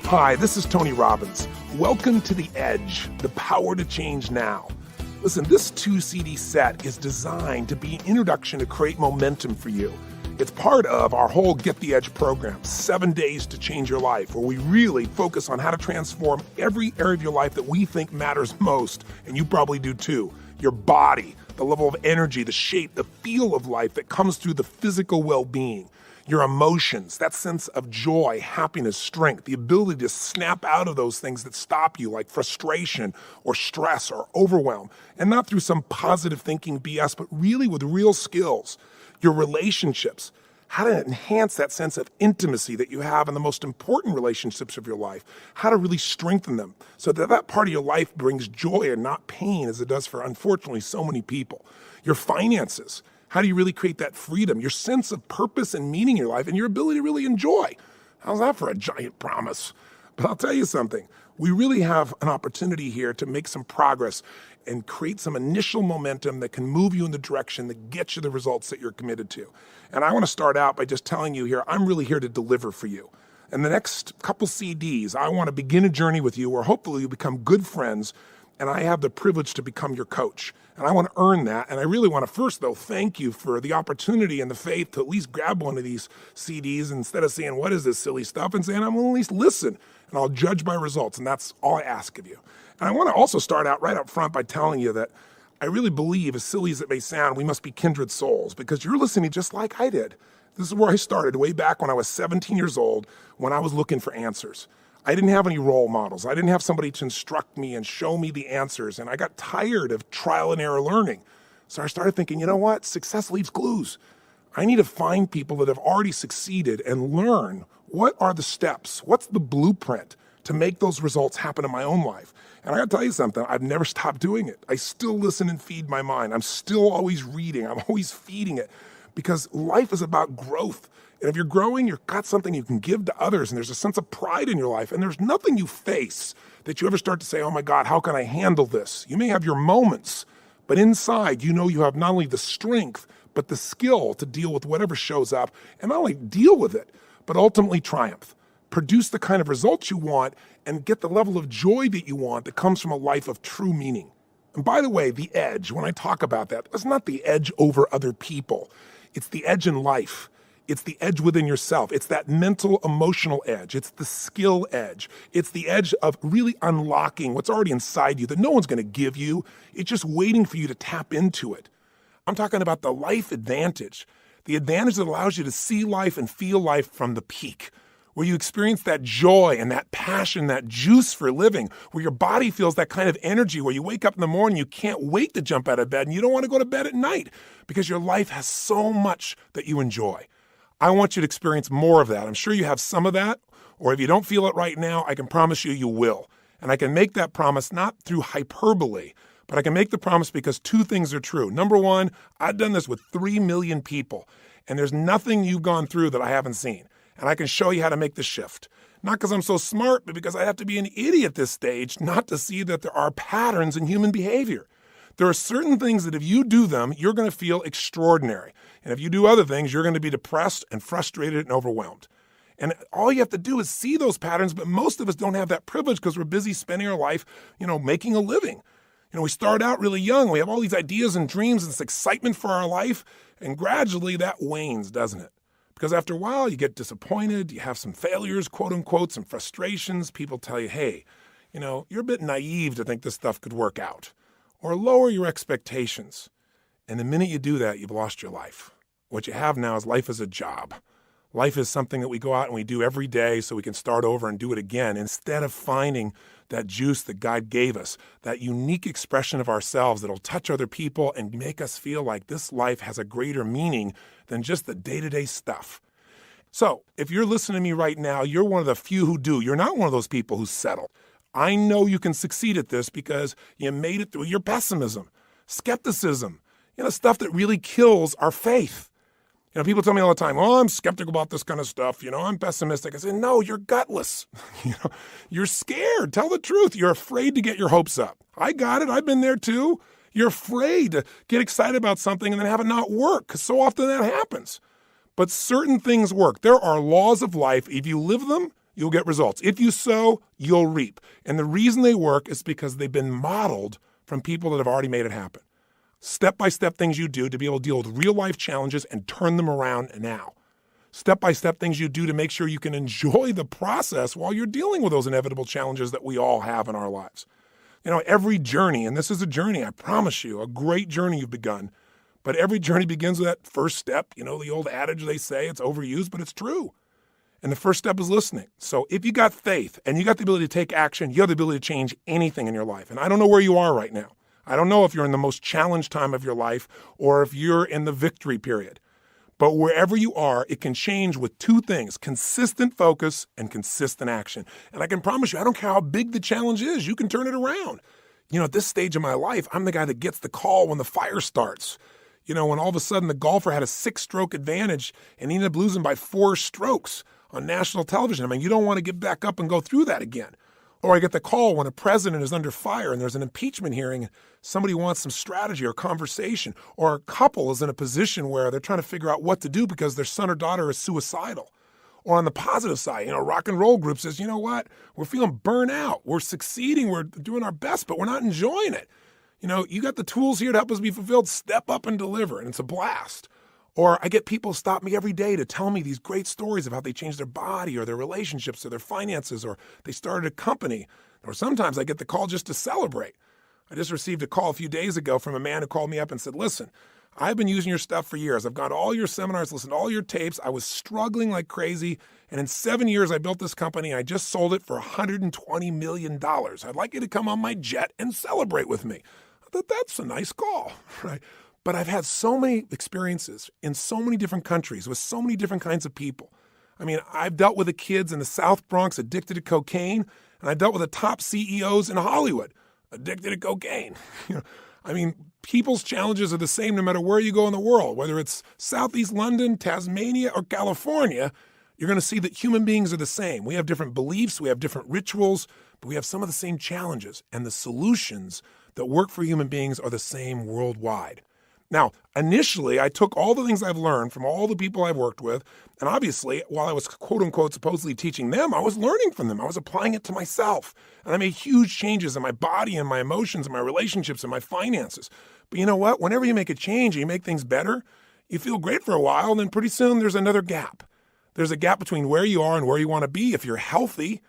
Hi, this is Tony Robbins. Welcome to The Edge, the power to change now. Listen, this 2-CD set is designed to be an introduction to create momentum for you. It's part of our whole Get the Edge program, 7 days to change your life, where we really focus on how to transform every area of your life that we think matters most, and you probably do too. Your body, the level of energy, the shape, the feel of life that comes through the physical well-being. Your emotions, that sense of joy, happiness, strength, the ability to snap out of those things that stop you, like frustration or stress or overwhelm, and not through some positive thinking BS, but really with real skills. Your relationships, how to enhance that sense of intimacy that you have in the most important relationships of your life, how to really strengthen them so that that part of your life brings joy and not pain as it does for, unfortunately, so many people. Your finances. How do you really create that freedom, your sense of purpose and meaning in your life, and your ability to really enjoy? How's that for a giant promise? But I'll tell you something. We really have an opportunity here to make some progress and create some initial momentum that can move you in the direction that gets you the results that you're committed to. And I want to start out by just telling you here, I'm really here to deliver for you. In the next couple CDs, I want to begin a journey with you where hopefully you become good friends, and I have the privilege to become your coach. And I want to earn that. And I really want to first, though, thank you for the opportunity and the faith to at least grab one of these CDs instead of saying, what is this silly stuff? And saying, I'm going to at least listen and I'll judge by results. And that's all I ask of you. And I want to also start out right up front by telling you that I really believe, as silly as it may sound, we must be kindred souls because you're listening just like I did. This is where I started way back when I was 17 years old, when I was looking for answers. I didn't have any role models. I didn't have somebody to instruct me and show me the answers. And I got tired of trial and error learning. So I started thinking, you know what? Success leaves clues. I need to find people that have already succeeded and learn what are the steps, what's the blueprint to make those results happen in my own life. And I gotta tell you something, I've never stopped doing it. I still listen and feed my mind. I'm still always reading. I'm always feeding it because life is about growth. And if you're growing, you've got something you can give to others, and there's a sense of pride in your life, and there's nothing you face that you ever start to say, oh my God, how can I handle this? You may have your moments, but inside you know you have not only the strength, but the skill to deal with whatever shows up, and not only deal with it, but ultimately triumph. Produce the kind of results you want, and get the level of joy that you want that comes from a life of true meaning. And by the way, the edge, when I talk about that, it's not the edge over other people. It's the edge in life. It's the edge within yourself. It's that mental, emotional edge. It's the skill edge. It's the edge of really unlocking what's already inside you that no one's going to give you. It's just waiting for you to tap into it. I'm talking about the life advantage, the advantage that allows you to see life and feel life from the peak, where you experience that joy and that passion, that juice for living, where your body feels that kind of energy, where you wake up in the morning, you can't wait to jump out of bed, and you don't want to go to bed at night because your life has so much that you enjoy. I want you to experience more of that. I'm sure you have some of that, or if you don't feel it right now, I can promise you you will. And I can make that promise not through hyperbole, but I can make the promise because two things are true. Number one, I've done this with 3 million people, and there's nothing you've gone through that I haven't seen. And I can show you how to make the shift. Not because I'm so smart, but because I have to be an idiot at this stage not to see that there are patterns in human behavior. There are certain things that if you do them, you're going to feel extraordinary. And if you do other things, you're going to be depressed and frustrated and overwhelmed. And all you have to do is see those patterns, but most of us don't have that privilege because we're busy spending our life, making a living. We start out really young. We have all these ideas and dreams and this excitement for our life, and gradually that wanes, doesn't it? Because after a while, you get disappointed, you have some failures, quote unquote, some frustrations. People tell you, hey, you're a bit naive to think this stuff could work out. Or lower your expectations. And the minute you do that, you've lost your life. What you have now is life as a job. Life is something that we go out and we do every day so we can start over and do it again instead of finding that juice that God gave us, that unique expression of ourselves that'll touch other people and make us feel like this life has a greater meaning than just the day-to-day stuff. So if you're listening to me right now, you're one of the few who do. You're not one of those people who settle. I know you can succeed at this because you made it through your pessimism, skepticism, stuff that really kills our faith. People tell me all the time, oh, I'm skeptical about this kind of stuff. I'm pessimistic. I say, no, you're gutless. You're scared. Tell the truth. You're afraid to get your hopes up. I got it. I've been there too. You're afraid to get excited about something and then have it not work because so often that happens. But certain things work. There are laws of life. If you live them, you'll get results. If you sow, you'll reap. And the reason they work is because they've been modeled from people that have already made it happen. Step-by-step things you do to be able to deal with real-life challenges and turn them around now. Step-by-step things you do to make sure you can enjoy the process while you're dealing with those inevitable challenges that we all have in our lives. Every journey, and this is a journey, I promise you, a great journey you've begun, but every journey begins with that first step. The old adage they say, it's overused, but it's true. And the first step is listening. So if you got faith and you got the ability to take action, you have the ability to change anything in your life. And I don't know where you are right now. I don't know if you're in the most challenged time of your life or if you're in the victory period. But wherever you are, it can change with two things: consistent focus and consistent action. And I can promise you, I don't care how big the challenge is, you can turn it around. At this stage of my life, I'm the guy that gets the call when the fire starts. When all of a sudden the golfer had a 6-stroke advantage and he ended up losing by 4 strokes on national television. You don't want to get back up and go through that again. Or I get the call when a president is under fire and there's an impeachment hearing and somebody wants some strategy or conversation, or a couple is in a position where they're trying to figure out what to do because their son or daughter is suicidal. Or on the positive side, rock and roll group says, you know what, we're feeling burnt out. We're succeeding. We're doing our best, but we're not enjoying it. You got the tools here to help us be fulfilled. Step up and deliver, and it's a blast. Or I get people stop me every day to tell me these great stories of how they changed their body or their relationships or their finances, or they started a company. Or sometimes I get the call just to celebrate. I just received a call a few days ago from a man who called me up and said, listen, I've been using your stuff for years. I've gone to all your seminars, listened to all your tapes. I was struggling like crazy. And in 7 years, I built this company. I just sold it for $120 million. I'd like you to come on my jet and celebrate with me. I thought, that's a nice call, right? But I've had so many experiences in so many different countries with so many different kinds of people. I've dealt with the kids in the South Bronx addicted to cocaine, and I've dealt with the top CEOs in Hollywood addicted to cocaine. People's challenges are the same no matter where you go in the world, whether it's Southeast London, Tasmania, or California. You're going to see that human beings are the same. We have different beliefs, we have different rituals, but we have some of the same challenges, and the solutions that work for human beings are the same worldwide. Now, initially, I took all the things I've learned from all the people I've worked with, and obviously, while I was quote-unquote supposedly teaching them, I was learning from them. I was applying it to myself, and I made huge changes in my body and my emotions and my relationships and my finances. But you know what? Whenever you make a change and you make things better, you feel great for a while, and then pretty soon there's another gap. There's a gap between where you are and where you want to be. If you're healthy,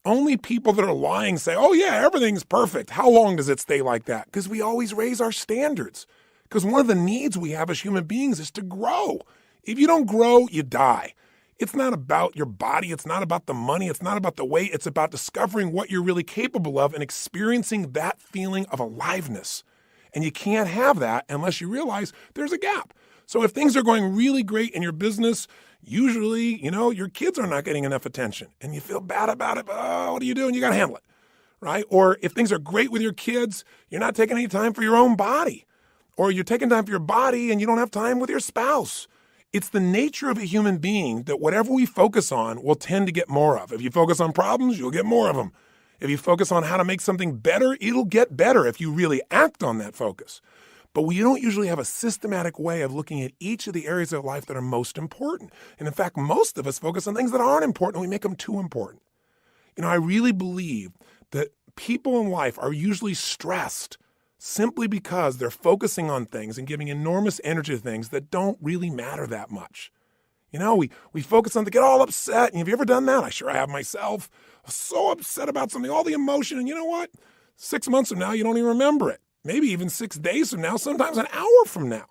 only people that are lying say, oh yeah, everything's perfect. How long does it stay like that? Because we always raise our standards. Because one of the needs we have as human beings is to grow. If you don't grow, you die. It's not about your body. It's not about the money. It's not about the weight. It's about discovering what you're really capable of and experiencing that feeling of aliveness. And you can't have that unless you realize there's a gap. So if things are going really great in your business, usually, your kids are not getting enough attention and you feel bad about it. But, what do? You got to handle it, right? Or if things are great with your kids, you're not taking any time for your own body. Or you're taking time for your body and you don't have time with your spouse. It's the nature of a human being that whatever we focus on, we'll tend to get more of. If you focus on problems, you'll get more of them. If you focus on how to make something better, it'll get better if you really act on that focus. But we don't usually have a systematic way of looking at each of the areas of life that are most important. And in fact, most of us focus on things that aren't important and we make them too important. I really believe that people in life are usually stressed simply because they're focusing on things and giving enormous energy to things that don't really matter that much. We focus on to get all upset. And have you ever done that? I sure have myself. I was so upset about something, all the emotion. And you know what? 6 months from now, you don't even remember it. Maybe even 6 days from now, sometimes an hour from now.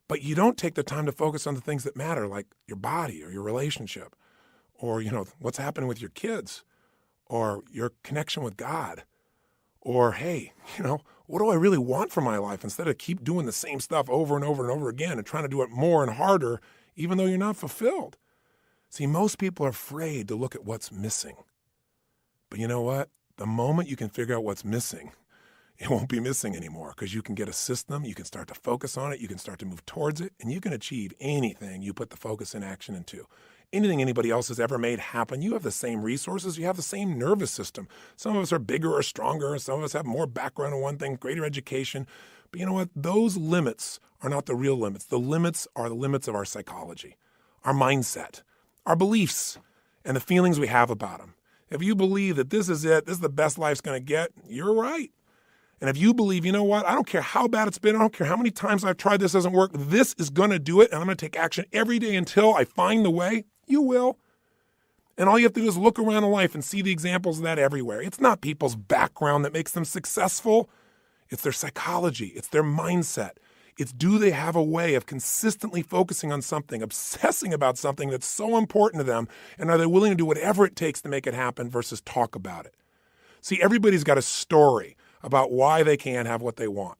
But you don't take the time to focus on the things that matter, like your body or your relationship or, what's happening with your kids or your connection with God. Or, hey, what do I really want from my life instead of keep doing the same stuff over and over and over again and trying to do it more and harder, even though you're not fulfilled? See, most people are afraid to look at what's missing. But you know what? The moment you can figure out what's missing, it won't be missing anymore because you can get a system, you can start to focus on it, you can start to move towards it, and you can achieve anything you put the focus and action into. Anything anybody else has ever made happen, you have the same resources, you have the same nervous system. Some of us are bigger or stronger, some of us have more background in one thing, greater education. But you know what? Those limits are not the real limits. The limits are the limits of our psychology, our mindset, our beliefs. and the feelings we have about them. If you believe that this is it, this is the best life's going to get, you're right. And if you believe, you know what, I don't care how bad it's been, I don't care how many times I've tried this doesn't work, this is going to do it, and I'm going to take action every day until I find the way, you will. And all you have to do is look around in life and see the examples of that everywhere. It's not people's background that makes them successful. It's their psychology. It's their mindset. It's do they have a way of consistently focusing on something, obsessing about something that's so important to them, and are they willing to do whatever it takes to make it happen versus talk about it? See, everybody's got a story about why they can't have what they want.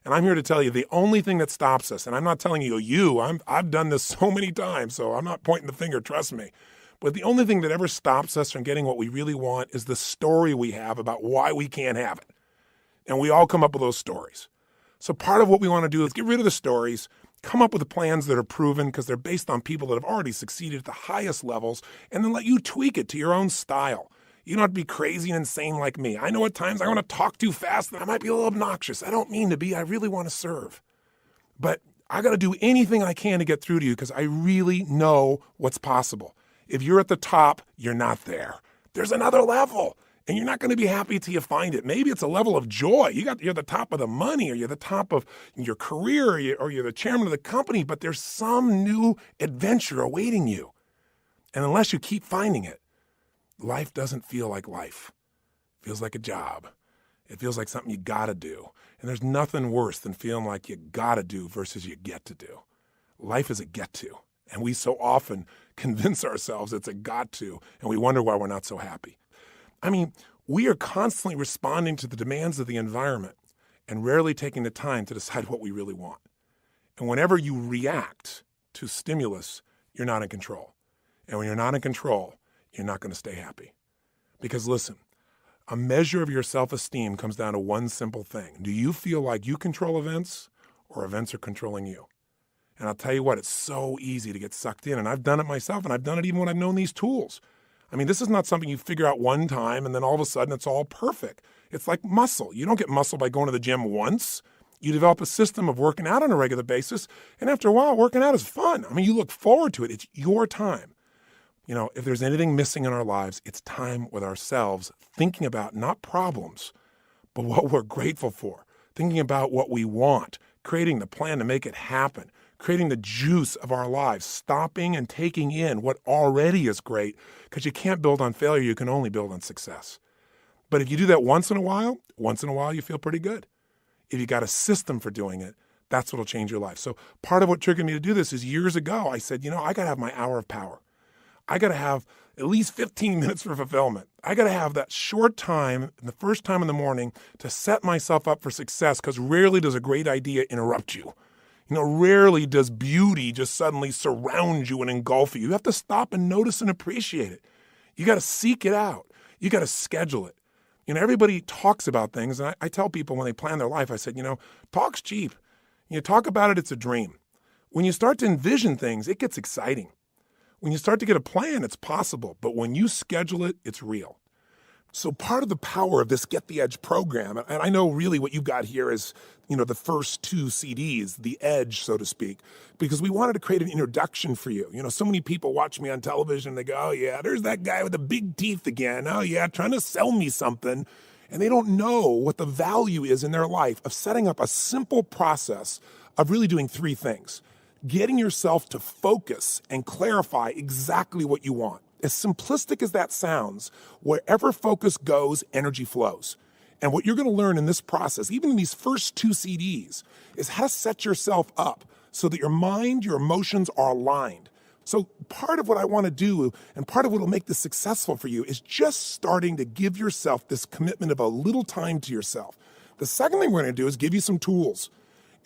And I'm here to tell you the only thing that stops us, and I'm not telling you, I've done this so many times, so I'm not pointing the finger, trust me. But the only thing that ever stops us from getting what we really want is the story we have about why we can't have it. And we all come up with those stories. So part of what we want to do is get rid of the stories, come up with the plans that are proven because they're based on people that have already succeeded at the highest levels, and then let you tweak it to your own style. You don't have to be crazy and insane like me. I know at times I want to talk too fast and I might be a little obnoxious. I don't mean to be. I really want to serve. But I got to do anything I can to get through to you because I really know what's possible. If you're at the top, you're not there. There's another level, and you're not going to be happy till you find it. Maybe it's a level of joy. You're the top of the money, or you're the top of your career, or you're the chairman of the company, but there's some new adventure awaiting you. And unless you keep finding it, life doesn't feel like life. It feels like a job. It feels like something you got to do. And there's nothing worse than feeling like you got to do versus you get to do. Life is a get to. And we so often convince ourselves it's a got to, and we wonder why we're not so happy. I mean, we are constantly responding to the demands of the environment and rarely taking the time to decide what we really want. And whenever you react to stimulus, you're not in control. And when you're not in control, you're not going to stay happy. Because listen, a measure of your self-esteem comes down to one simple thing. Do you feel like you control events, or events are controlling you? And I'll tell you what, it's so easy to get sucked in. And I've done it myself, and I've done it even when I've known these tools. I mean, this is not something you figure out one time and then all of a sudden it's all perfect. It's like muscle. You don't get muscle by going to the gym once. You develop a system of working out on a regular basis, and after a while, working out is fun. I mean, you look forward to it. It's your time. You know, if there's anything missing in our lives, it's time with ourselves, thinking about not problems, but what we're grateful for, thinking about what we want, creating the plan to make it happen, creating the juice of our lives, stopping and taking in what already is great, because you can't build on failure, you can only build on success. But if you do that once in a while you feel pretty good. If you got a system for doing it, that's what'll change your life. So part of what triggered me to do this is years ago, I said, I got to have my hour of power. I got to have at least 15 minutes for fulfillment. I got to have that short time, the first time in the morning, to set myself up for success, because rarely does a great idea interrupt you. Rarely does beauty just suddenly surround you and engulf you. You have to stop and notice and appreciate it. You got to seek it out. You got to schedule it. Everybody talks about things, and I tell people when they plan their life, I said, talk's cheap. You talk about it, it's a dream. When you start to envision things, it gets exciting. When you start to get a plan, it's possible. But when you schedule it, it's real. So part of the power of this Get the Edge program, and I know really what you've got here is, the first 2 CDs, the edge, so to speak, because we wanted to create an introduction for you. So many people watch me on television, they go, oh yeah, there's that guy with the big teeth again. Oh yeah, trying to sell me something. And they don't know what the value is in their life of setting up a simple process of really doing 3 things. Getting yourself to focus and clarify exactly what you want. As simplistic as that sounds, wherever focus goes, energy flows. And what you're going to learn in this process, even in these first 2 CDs, is how to set yourself up so that your mind, your emotions are aligned. So part of what I want to do, and part of what will make this successful for you, is just starting to give yourself this commitment of a little time to yourself. The second thing we're going to do is give you some tools.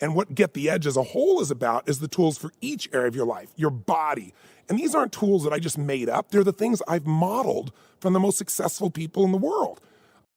And what Get the Edge as a whole is about is the tools for each area of your life, your body. And these aren't tools that I just made up. They're the things I've modeled from the most successful people in the world.